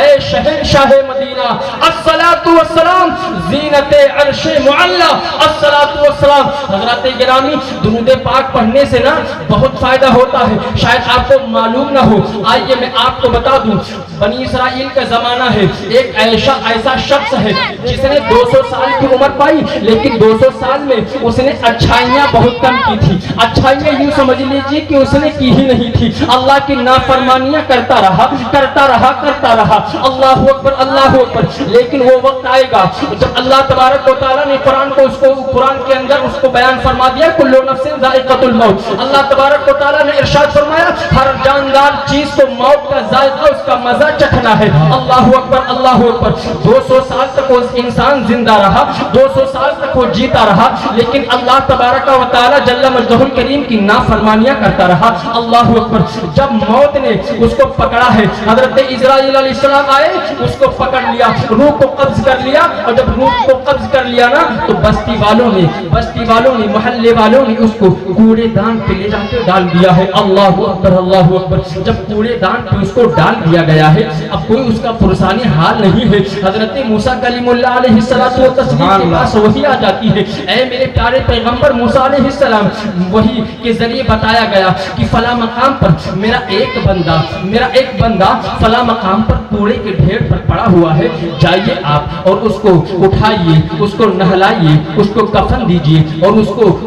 اے شہنشاہ مدینہ الصلاۃ والسلام زینت عرش معلی الصلاۃ والسلام. حضرات گرامی درود پاک پڑھنے سے نا بہت فائدہ ہوتا ہے، شاید آپ کو معلوم نہ ہو. آئیے میں آپ کو بتا دوں، بنی اسرائیل کا زمانہ ہے، ایک ایسا شخص ہے جس نے 200 سال کی عمر پائی، لیکن 200 سال میں اس نے اچھائیاں بہت کم کی تھی. اچھائیاں یوں سمجھ لیجیے کہ اس نے کی ہی نہیں تھی، اللہ کی نافرمانیاں کرتا رہا. اللہ اکبر اللہ اکبر. لیکن وہ وقت آئے گا جب اللہ تبارک و تعالیٰ نے قرآن کے اندر اس کو بیان فرما دیا کل نفس ذائقۃ الموت. اللہ تبارک و تعالیٰ نے ارشاد فرمایا ہر جاندار چیز کو موت کا ذائقہ، اس کا مزہ چکھنا ہے. اللہ اکبر اللہ اکبر. 200 سال تک وہ انسان زندہ رہا، 200 سال تک وہ جیتا رہا، لیکن اللہ تبارک و تعالیٰ جل مجدہ الکریم کی نافرمانیاں کرتا رہا. اللہ اکبر. جب موت نے اس کو پکڑا ہے، حضرت اسرائیل علیہ السلام آئے، اس کو پکڑ لیا، روح کو قبض کر لیا. اور جب روح کو قبض کر لیا نا تو بستی والوں نے محلے والوں نے اس کو کوڑے دان پہ لے جا کے ڈال دیا ہے. اللہ اکبر اللہ اکبر. جب کوڑے دان پہ اس کو ڈال دیا گیا ہے، اب کوئی اس کا پرسانی حال نہیں ہے. حضرت موسیٰ کلیم اللہ علیہ السلام کے پاس وحی آ جاتی ہے، اے میرے پیارے پیغمبر موسیٰ علیہ السلام، وحی کے ذریعے بتایا گیا کہ فلاں مقام پر میرا ایک بندہ فلاں مقام پر کوڑے کے ڈھیر پر پڑا ہوا ہے، جائیے آپ اور اس کو اٹھائیے، اس کو نہلائیے، اس کو کفن دیجیے اور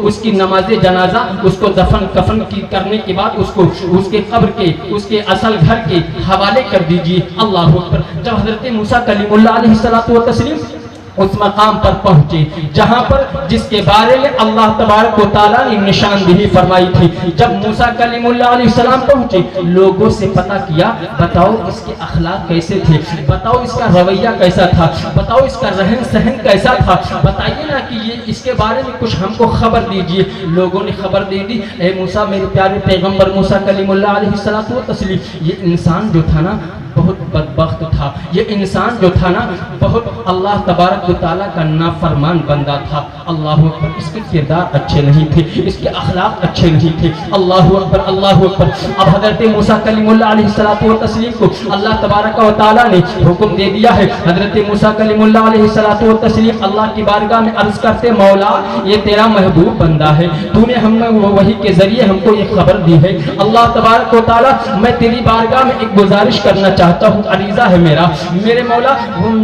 اس کی نماز جنازہ، اس کو دفن کفن کرنے کے بعد اس کو اس کے قبر کے اس کے اصل گھر کے حوالے کر دیجیے. اللہ اکبر. جب حضرت موسیٰ کلیم اللہ علیہ السلام اس مقام پر پہنچے جہاں پر جس کے بارے میں اللہ تبارک و تعالیٰ نے نشاندہی فرمائی تھی، جب موسیٰ کلیم اللہ علیہ السلام پہنچے، لوگوں سے پتہ کیا، بتاؤ اس کے اخلاق کیسے تھے، بتاؤ اس کا رویہ کیسا تھا، بتاؤ اس کا رہن سہن کیسا تھا، بتائیے نا کہ یہ اس کے بارے میں کچھ ہم کو خبر دیجیے. لوگوں نے خبر دے دی، اے موسیٰ میرے پیارے پیغمبر موسیٰ کلیم اللہ علیہ السلام، یہ انسان جو تھا نا بہت بدبخت تھا، یہ انسان جو تھا نا بہت اللہ تبارک و تعالیٰ کا نافرمان بندہ تھا. اللہ اکبر. اس کے کردار اچھے نہیں تھے، اس کے اخلاق اچھے نہیں تھے. اللہ اکبر اللہ اکبر. اب حضرت موسیٰ کلیم اللہ علیہ السلام کو اللہ تبارک و تعالیٰ نے حکم دے دیا ہے. حضرت موسیٰ کلیم اللہ علیہ السلام اللہ کی بارگاہ میں عرض کرتے، مولا یہ تیرا محبوب بندہ ہے، تو نے ہم وحی کے ذریعے ہم کو یہ خبر دی ہے. اللہ تبارک و تعالیٰ میں تیری بارگاہ میں ایک گزارش کرنا چاہتا ہوں، عریضہ ہے میرے مولا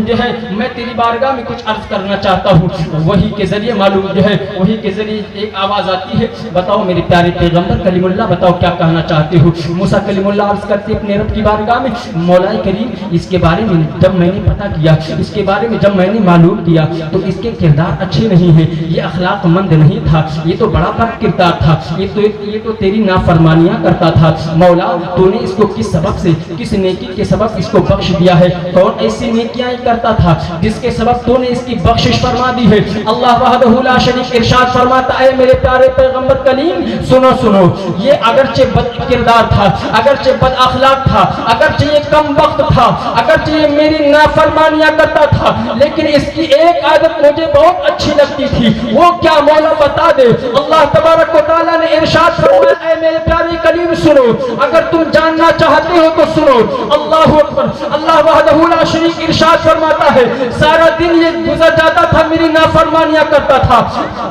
جو ہے میں تیری بارگاہ میں کچھ عرض کرنا چاہتا ہوں. وحی کے ذریعے معلوم جو ہے وحی کے ذریعے ایک آواز آتی ہے، بتاؤ میرے پیارے پیغمبر کلیم اللہ، بتاؤ کیا کہنا چاہتے ہو. موسیٰ کلیم اللہ عرض کرتے اپنے رب کی بارگاہ میں، مولا کریم اس کے بارے میں جب میں نے پتہ کیا، اس کے بارے میں جب میں نے معلوم کیا تو اس کے کردار اچھے نہیں ہیں، یہ اخلاق مند نہیں تھا، یہ تو بڑا بد کردار تھا، یہ تو تیری نافرمانیاں کرتا تھا. مولا تو نے اس کو کس سبب سے، کس نیکی کے سبب اس کو بخش دیا ہے، کون ایسی نیکیاں کرتا تھا جس کے سبب تو نے اس کی بخشش فرما دی ہے. اللہ وحدہ لا شریک ارشاد فرماتا ہے میرے پیارے پیغمبر کلیم سنو یہ اگرچہ بد کردار تھا، اگرچہ بد اخلاق تھا، اگرچہ یہ کم وقت تھا، اگرچہ یہ میری نافرمانیاں کرتا تھا، لیکن اس کی ایک عادت مجھے بہت اچھی لگتی تھی. وہ کیا مولا بتا دے. اللہ تبارک و تعالیٰ نے ارشاد فرمایا اے میرے پیارے کلیم سنو، اگر تم جاننا چاہتے ہو تو سنو. اللہ اکبر. اللہ وحدہ لا شریک ارشاد فرماتا ہے سارا دن یہ گزر جاتا تھا، میری نافرمانیاں کرتا تھا،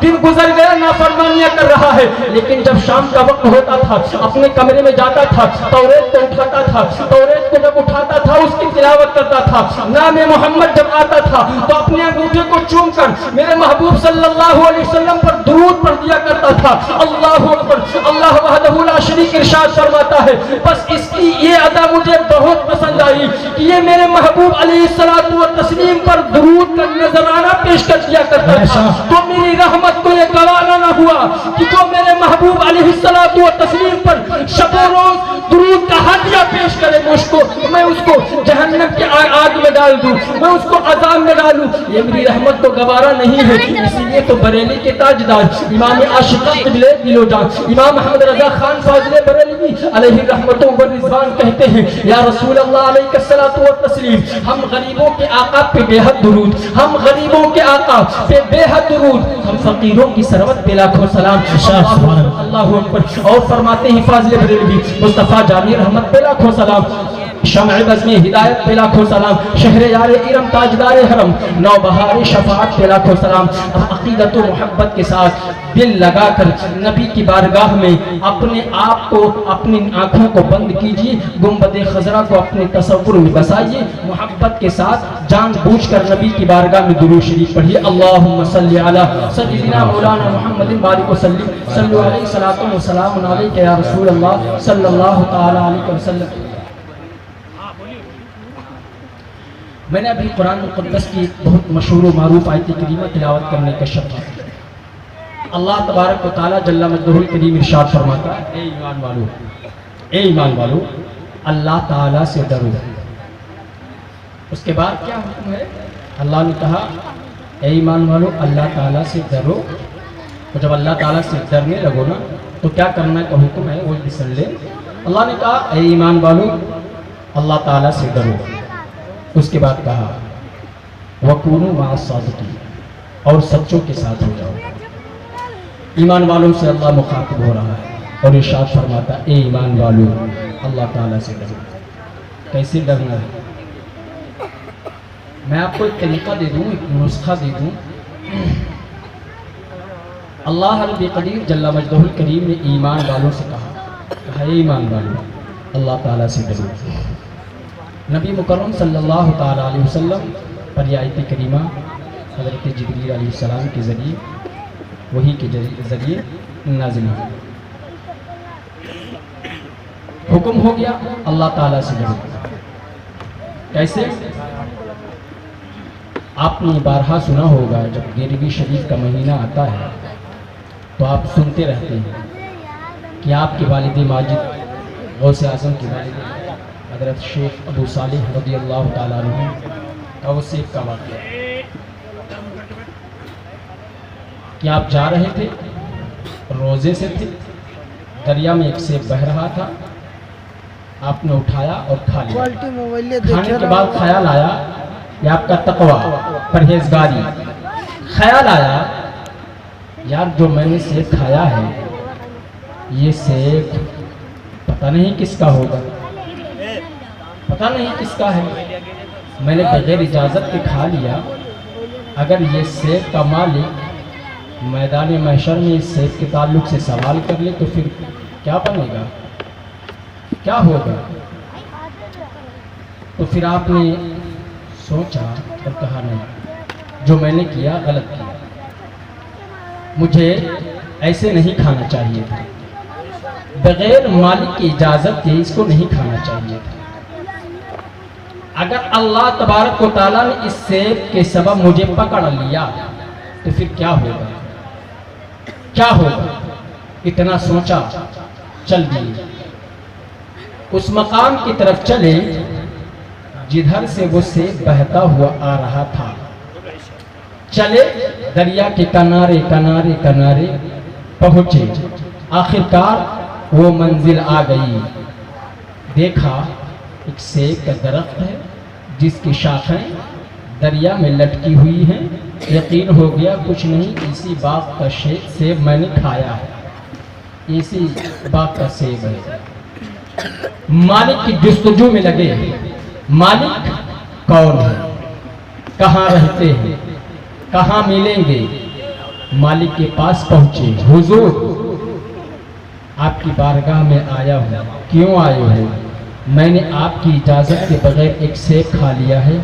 دن گزر گیا نافرمانیاں کر رہا ہے، لیکن جب شام کا وقت ہوتا تھا اپنے کمرے میں جاتا تھا، توریت کو اٹھاتا تھا، توریت کو جب اٹھاتا تھا اس کی تلاوت کرتا تھا، نام محمد جب آتا تھا تو اپنے انگوٹھے کو چوم کر میرے محبوب صلی اللہ علیہ وسلم پر درود پڑھ دیا کرتا تھا. اللہ اکبر. اللہ وحدہ لا شریک ارشاد فرماتا ہے بس اس کی یہ ادا مجھے بہت پسند آئی کہ یہ میرے محبوب علیہ السلام پر درود کا نذرانہ پیش کر دیا کرتا تھا. تو میری رحمت کو یہ گوارا نہ ہوا کہ جو میرے محبوب علیہ السلام پر شب و روز درود کا ہدیہ پیش کرے، میں اس کو جہنم کی آگ میں ڈال دوں، میں اس کو عذاب میں ڈالوں، یہ میری رحمت تو گوارا نہیں ہے. اسی لیے تو بریلی کے تاجدار امام عاشقہ قبلہ دل و جان امام محمد رضا خان فاضل بریلوی علیہ رحمت و رضوان کہتے ہیں یا رسول اللہ علیہ الصلوۃ والتسلیم، ہم غریبوں کے آقا پہ بے حد درود، ہم غریبوں کے آقا پہ بے حد درود، ہم فقیروں کی سروت پہ لاکھوں سلام. اللہ اکبر. اور فرماتے ہیں فاضل بریلوی مصطفیٰ جامی رحمت پہ لاکھوں سلام. شمع بزم ہدایت پہ لاکھوں سلام، شہر یار ارم تاجدار حرم، نوبہار شفاعت پہ لاکھوں سلام۔ اب عقیدت و محبت کے ساتھ دل لگا کر نبی کی بارگاہ میں اپنے آپ کو، اپنی آنکھوں کو بند کیجیے، گنبد خضرا کو اپنے تصور میں بسائیے، محبت کے ساتھ جان بوجھ کر نبی کی بارگاہ میں درود شریف پڑھیے۔ اللہم صلی علی سیدنا مولانا محمد بارک وسلم، صلو علیہ صلاۃ و سلام علیک یا رسول اللہ صلی اللہ تعالی علیہ وسلم۔ میں نے ابھی قرآن مقدس کی بہت مشہور و معروف آیت کریمہ تلاوت کرنے کا شرف حاصل کیا۔ اللہ تبارک و تعالی جل مجدہ الکریم ارشاد فرماتا ہے، اے ایمان والو، اے ایمان والو، اللہ تعالی سے ڈرو۔ اس کے بعد کیا حکم ہے؟ اللہ نے کہا اے ایمان والو اللہ تعالیٰ سے ڈرو، اور جب اللہ تعالیٰ سے ڈرنے لگو نا تو کیا کرنا کا حکم ہے وہ بھی سن لیں۔ اللہ نے کہا اے ایمان والو اللہ تعالیٰ سے ڈرو، اس کے بعد کہا وَكُونُوا مَعَ الصَّادِقِينَ، اور سچوں کے ساتھ ہو جاؤ۔ ایمان والوں سے اللہ مخاطب ہو رہا ہے اور ارشاد فرماتا اے ایمان والو اللہ تعالیٰ سے ڈرو۔ کیسے ڈرنا ہے؟ میں آپ کو ایک طریقہ دے دوں، ایک نسخہ دے دوں۔ اللہ رب قدیر جل مجدہ الکریم نے ایمان والوں سے کہا اے ایمان والوں اللہ تعالیٰ سے ڈرو۔ نبی مکرم صلی اللہ تعالیٰ علیہ وسلم پر یہ آیت کریمہ حضرت جبریل علیہ السلام کے ذریعے، وحی کے ذریعے نازل ہوئی۔ حکم ہو گیا اللہ تعالیٰ سے ڈرو۔ کیسے؟ آپ نے بارہا سنا ہوگا جب گیرہویں شریف کا مہینہ آتا ہے تو آپ سنتے رہتے ہیں کہ آپ کے والد ماجد غوث اعظم کے والد حضرت شیخ ابو صالح رضی اللہ تعالیٰ عنہ کا وہ سیب کا واقعہ کہ آپ جا رہے تھے، روزے سے تھے، دریا میں ایک سیب بہہ رہا تھا، آپ نے اٹھایا اور کھا لیا۔ کھانے کے بعد خیال آیا کہ آپ کا تقویٰ، پرہیزگاری، خیال آیا یار جو میں نے سیب کھایا ہے یہ سیب پتہ نہیں کس کا ہوگا، پتہ نہیں کس کا ہے، میں نے بغیر اجازت کے کھا لیا۔ اگر یہ سیب کا مالک میدان محشر میں اس سیب کے تعلق سے سوال کر لے تو پھر کیا بنے گا، کیا ہوگا؟ تو پھر آپ نے سوچا اور کہا نہیں، جو میں نے کیا غلط کیا، مجھے ایسے نہیں کھانا چاہیے تھا، بغیر مالک کی اجازت کے اس کو نہیں کھانا چاہیے تھا۔ اگر اللہ تبارک و تعالیٰ نے اس سیب کے سبب مجھے پکڑ لیا تو پھر کیا ہوگا، کیا ہوگا؟ اتنا سوچا، چل دیے، اس مقام کی طرف چلے جدھر سے وہ سیب بہتا ہوا آ رہا تھا۔ چلے دریا کے کنارے کنارے کنارے پہنچے، آخرکار وہ منزل آ گئی۔ دیکھا ایک سیب کا درخت ہے جس کی شاخیں دریا میں لٹکی ہوئی ہیں، یقین ہو گیا کچھ نہیں اسی باغ کا سیب میں نے کھایا ہے، اسی باغ کا سیب ہے۔ مالک کی جستجو میں لگے، مالک کون ہے، کہاں رہتے ہیں، کہاں ملیں گے؟ مالک کے پاس پہنچے، حضور آپ کی بارگاہ میں آیا ہوں۔ کیوں آئے ہو؟ میں نے آپ کی اجازت کے بغیر ایک سیب کھا لیا ہے،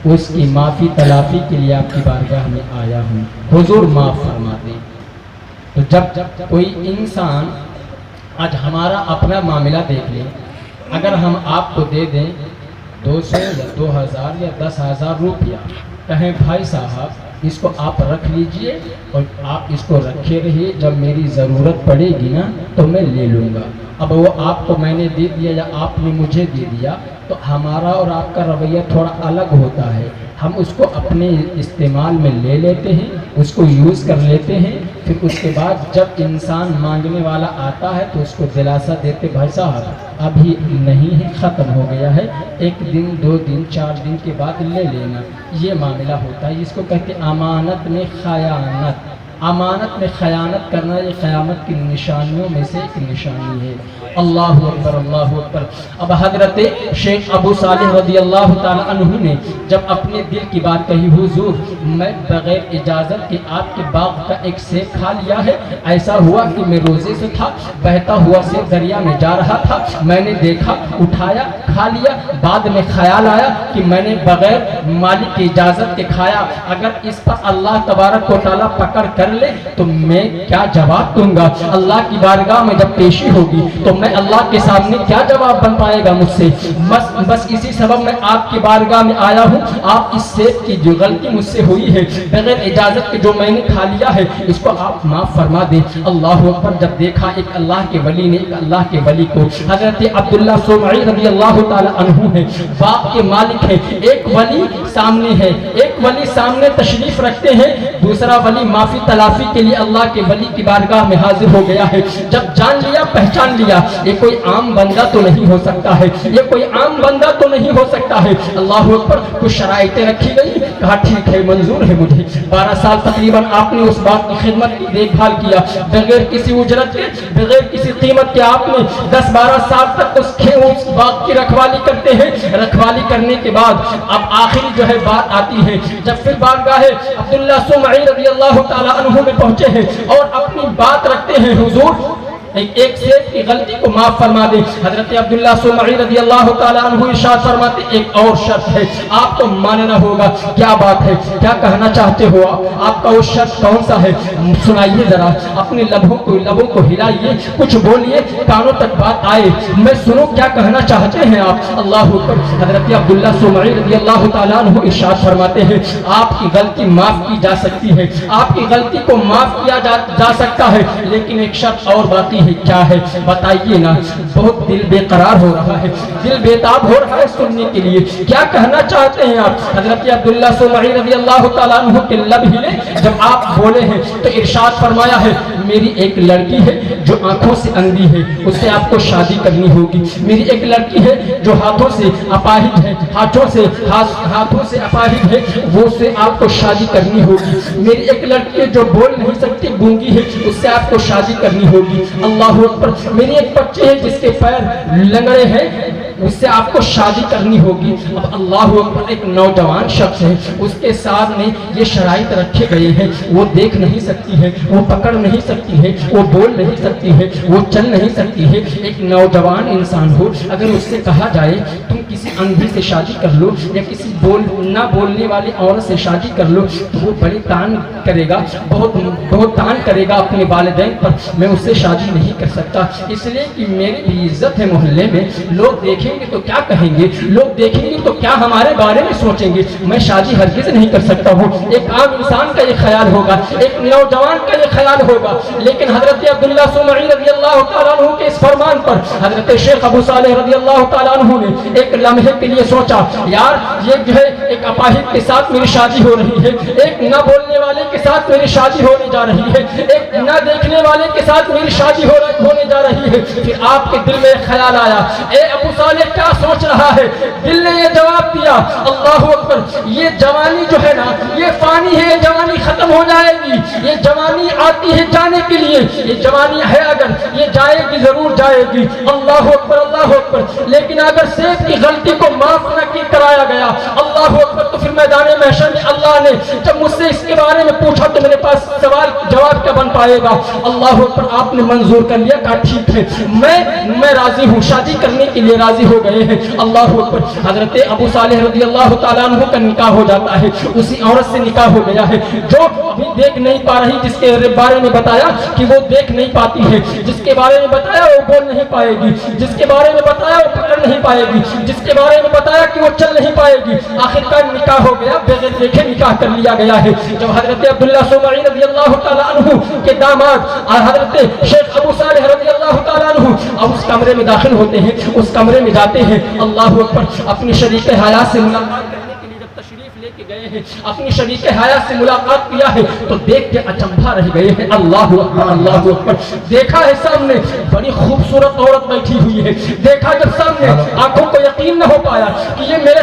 اس کی معافی تلافی کے لیے آپ کی بارگاہ میں آیا ہوں، حضور معاف فرما دیں۔ تو جب کوئی انسان آج ہمارا اپنا معاملہ دیکھ لے، اگر ہم آپ کو دے دیں 200 یا 2000 یا 10,000 روپیہ، کہیں بھائی صاحب اس کو آپ رکھ لیجئے اور آپ اس کو رکھے رہیے، جب میری ضرورت پڑے گی نا تو میں لے لوں گا۔ اب وہ آپ کو میں نے دے دیا یا آپ نے مجھے دے دیا تو ہمارا اور آپ کا رویہ تھوڑا الگ ہوتا ہے۔ ہم اس کو اپنے استعمال میں لے لیتے ہیں، اس کو یوز کر لیتے ہیں، پھر اس کے بعد جب انسان مانگنے والا آتا ہے تو اس کو دلاسا دیتے بھائی صاحب ابھی نہیں ہے، ختم ہو گیا ہے، 1 دن 2 دن 4 دن کے بعد لے لینا۔ یہ معاملہ ہوتا ہے، اس کو کہتے ہیں امانت میں خیانت۔ امانت میں خیانت کرنا یہ قیامت کی نشانیوں میں سے ایک نشانی ہے۔ اللہ اکبر اللہ اکبر۔ اب حضرت شیخ ابو صالح رضی اللہ تعالیٰ عنہ نے جب اپنے دل کی بات کہی، حضور میں بغیر اجازت کے آپ کے باغ کا ایک سیب کھا لیا ہے، ایسا ہوا کہ میں روزے سے تھا، بہتا ہوا سیب دریا میں جا رہا تھا، میں نے دیکھا، اٹھایا، کھا لیا، بعد میں خیال آیا کہ میں نے بغیر مالک کی اجازت کے کھایا، اگر اس پر اللہ تبارک و تعالیٰ پکڑ کر لے تو میں کیا جواب دوں گا؟ اللہ کی بارگاہ میں جب پیشی ہوگی تو میں اللہ کے سامنے کیا جواب بن پائے گا مجھ سے؟ بس اسی سبب میں آپ کی بارگاہ میں آیا ہوں، آپ اس سیب کی جو غلطی مجھ سے ہوئی ہے بغیر اجازت کے جو میں نے کھا لیا ہے اس کو آپ معاف فرما دیں۔ اللہ اکبر۔ جب دیکھا ایک اللہ کے ولی نے ایک اللہ کے ولی کو، حضرت عبداللہ سمعی رضی اللہ تعالی عنہ ہے، باپ کے مالک ہے، ایک ولی سامنے ہے، ایک ولی سامنے تشریف رکھتے ہیں، دوسرا ولی معافی تلافی کے لیے اللہ کے ولی کی بارگاہ میں حاضر ہو گیا ہے۔ جب جان لیا، پہچان لیا یہ کوئی عام بندہ تو نہیں ہو سکتا ہے، یہ کوئی عام بندہ تو نہیں ہو سکتا ہے۔ اللہ اکبر۔ کچھ شرائطیں رکھی گئی، کہا ٹھیک ہے، منظور ہے مجھے۔ 12 سال تقریباً آپ نے اس باغ کی خدمت کی، دیکھ بھال کیا، بغیر کسی اجرت کے، بغیر کسی قیمت کے آپ نے 10-12 سال تک اس باغ کی رکھوالی کرتے ہیں۔ رکھوالی کرنے کے بعد اب آخری جو ہے بات آتی ہے، جب پھر بارگاہ عبداللہ سمعی رضی اللہ تعالی عنہ میں پہنچے ہیں اور اپنی بات رکھتے ہیں، حضور ایک سیب کی غلطی کو معاف فرما دیں۔ حضرت عبداللہ سمعی رضی اللہ تعالیٰ عنہ ارشاد فرماتے ایک اور شرط ہے، آپ کو ماننا ہوگا۔ کیا بات ہے؟ کیا کہنا چاہتے ہو آپ کا وہ شرط کون سا ہے؟ سنائیے ذرا، اپنے لبوں کو ہلائیے، کچھ بولیے، کانوں تک بات آئے، میں سنوں کیا کہنا چاہتے ہیں آپ۔ اللہ اکبر۔ حضرت عبداللہ سمعی رضی اللہ تعالیٰ عنہ ارشاد فرماتے ہیں آپ کی غلطی معاف کی جا سکتی ہے، آپ کی غلطی کو معاف کیا جا سکتا ہے، لیکن ایک شرط اور باقی ہے۔ کیا ہے بتائیے نا؟ بہت دل بے قرار ہو رہا ہے، دل بیتاب ہو رہا ہے سننے کے لیے، کیا کہنا چاہتے ہیں آپ؟ حضرت عبداللہ سمعی رضی اللہ تعالیٰ عنہ کے لب ہلے، جب آپ بولے ہیں تو ارشاد فرمایا ہے میری ایک لڑکی ہے جو آنکھوں سے اندھی ہے، اس سے آپ کو شادی کرنی ہوگی۔ میری ایک لڑکی ہے جو ہاتھوں سے اپاہج ہے، ہاتھوں سے اپاہج ہے، وہ سے آپ کو شادی کرنی ہوگی۔ میری ایک لڑکی ہے جو بول نہیں سکتی، گونگی ہے، اس سے آپ کو شادی کرنی ہوگی۔ اللہ اکبر۔ میری ایک بچی ہے جس کے پیر لنگڑے ہیں، اس سے آپ کو شادی کرنی ہوگی۔ اب اللہ اکبر، ایک نوجوان شخص ہے، اس کے سامنے یہ شرائط رکھے گئے ہیں، وہ دیکھ نہیں سکتی ہے، وہ پکڑ نہیں سکتی ہے، وہ بول نہیں سکتی ہے، وہ چل نہیں سکتی ہے۔ ایک نوجوان انسان ہو، اگر اس سے کہا جائے تم کسی اندھی سے شادی کر لو یا کسی نہ بولنے والی عورت سے شادی کر لو تو وہ بڑی تان کرے گا، بہت تان کرے گا اپنے والدین پر، میں اس سے شادی نہیں کر سکتا، اس لیے کہ میری بھی عزت ہے محلے میں، لوگ دیکھیں گے تو کیا کہیں گے، لوگ دیکھیں گے تو کیا ہمارے بارے میں سوچیں گے، میں شادی ہرگز نہیں کر سکتا ہوں۔ ایک عام انسان کا یہ خیال ہوگا، ایک نوجوان کا یہ خیال ہوگا، لیکن حضرت عبداللہ سمعی رضی اللہ تعالیٰ عنہ کے اس فرمان پر حضرت شیخ ابو صالح رضی اللہ تعالیٰ عنہ نے ایک لمحے کے لیے سوچا، یار یہ جو ہے ایک اپاہج کے ساتھ میری شادی ہو رہی ہے، ایک نہ بولنے والے کے ساتھ میری شادی ہونے جا رہی ہے، ایک نہ دیکھنے والے کے ساتھ میری شادی ہونے جا رہی ہے۔ پھر آپ کے دل میں ایک خیال آیا، اے ابو صالح کیا سوچ رہا ہے؟ دل نے یہ جواب دیا، اللہ اکبر، یہ جوانی جو ہے نا یہ فانی ہے، یہ جوانی ختم ہو جائے گی، یہ جوانی آتی ہے جانے کے لیے، یہ جوانی ہے اگر یہ جائے گی ضرور جائے گی۔ اللہ اکبر اللہ اکبر۔ لیکن اگر سیب کی غلطی کو معاف نہ کرایا گیا، اللہ اکبر، تو پھر میدان محشر میں اللہ نے جب مجھ سے اس کے بارے میں پوچھا تو میرے پاس سوال جواب کیا بن پائے گا؟ اللہ اکبر، آپ نے منظور کر لیا، کہا ٹھیک ہے، میں راضی ہوں، شادی کرنے کے لیے راضی ہو گئے ہیں۔ اللہ اکبر۔ حضرت ابو صالح رضی اللہ تعالیٰ عنہ کا نکاح ہو جاتا ہے، اسی عورت سے نکاح ہو گیا ہے جو ابھی دیکھ نہیں پا رہی، جس کے بارے میں بتایا کہ وہ دیکھ نہیں پاتی ہے، جس کے بارے میں بتایا وہ بول نہیں پائے گی، جس کے بارے میں بتایا وہ پکڑ نہیں پائے گی، جس کے بارے میں بتایا کہ وہ چل نہیں پائے گی۔ آخر کار نکاح ہو گیا، بغیر دیکھے نکاح کر لیا گیا ہے۔ جب حضرت عبداللہ سمعی رضی اللہ تعالیٰ عنہ کے داماد حضرت شیخ ابو صالح رضی اللہ تعالیٰ عنہ اب اس کمرے میں داخل ہوتے ہیں، اس کمرے میں جاتے ہیں، اللہ اکبر، اپنی شریک حیات سے ملاقات کرنے کے لیے جب تشریف لے کے گئے ہیں، اپنی شریک حیات سے ملاقات کیا ہے تو دیکھ کے اچنبھا رہ گئے ہیں۔ اللہ اکبر اللہ اکبر۔ دیکھا ہے سامنے بڑی خوبصورت عورت بیٹھی ہوئی ہے، دیکھا جب سامنے آنکھوں کو یقین نہ ہو پایا کہ یہ میرے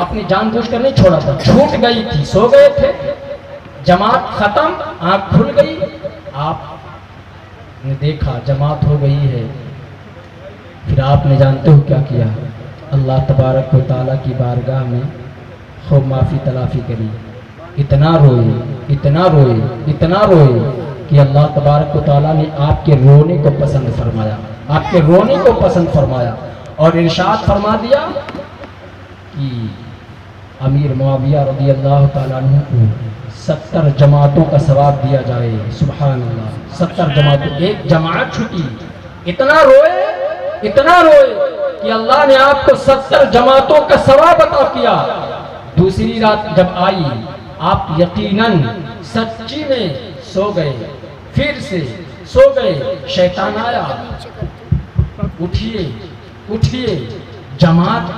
آپ نے جان بوجھ کر نہیں چھوڑا تھا، چھوٹ گئی تھی، سو گئے تھے، جماعت ختم، آنکھ کھل گئی، آپ نے دیکھا جماعت ہو گئی ہے، پھر آپ نے جانتے ہو کیا کیا؟ اللہ تبارک و تعالیٰ کی بارگاہ میں خوب معافی تلافی کری، اتنا روئے اتنا روئے اتنا روئے کہ اللہ تبارک و تعالیٰ نے آپ کے رونے کو پسند فرمایا، آپ کے رونے کو پسند فرمایا، اور ارشاد فرما دیا کہ امیر معاویہ رضی اللہ تعالیٰ عنہ کو 70 جماعتوں کا ثواب دیا جائے۔ سبحان اللہ، 70 جماعتوں، ایک جماعت چھٹی، اتنا روئے کہ اللہ نے آپ کو 70 جماعتوں کا ثواب عطا کیا۔ دوسری رات جب آئی، آپ یقیناً سچی میں سو گئے، پھر سے سو گئے، شیطان آیا، اٹھیے جماعت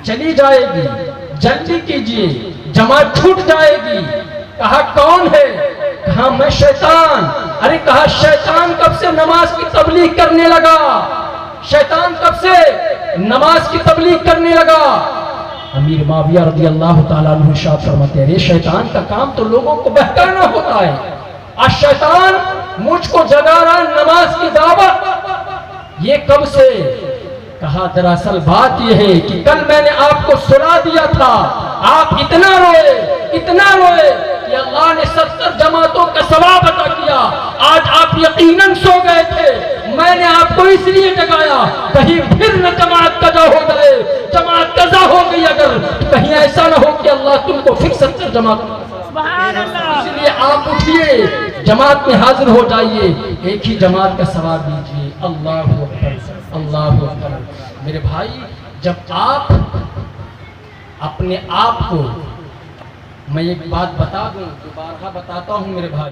چلی جائے گی، جلدی کیجئے، جماعت چھوٹ جائے گی۔ کہا کون ہے؟ کہا میں شیطان۔ ارے کہا شیطان کب سے نماز کی تبلیغ کرنے لگا؟ شیطان کب سے نماز کی تبلیغ کرنے لگا؟ امیر معاویہ رضی اللہ تعالیٰ عنہ ارشاد فرماتے ہیں شیطان کا کام تو لوگوں کو بہکانا ہوتا ہے، آج شیطان مجھ کو جگا رہا ہے نماز کی دعوت، یہ کب سے؟ کہا دراصل بات یہ ہے کہ کل میں نے آپ کو سنا دیا تھا، آپ اتنا روئے کہ اللہ نے 70 جماعتوں کا ثواب عطا کیا، آج آپ یقیناً سو گئے تھے، میں نے آپ کو اس لیے جگایا کہیں پھر نہ جماعت قضا ہو گئے، جماعت قضا ہو گئی اگر تو کہیں ایسا نہ ہو کہ اللہ تم کو پھر 70 جماعتوں اس لیے آپ اٹھیے، جماعت میں حاضر ہو جائیے، ایک ہی جماعت کا ثواب دیجیے۔ اللہ اکبر، اللہ اکبر۔ میرے بھائی، جب آپ اپنے آپ کو، میں ایک بات بتا دوں جو بارہا بتاتا ہوں میرے بھائی،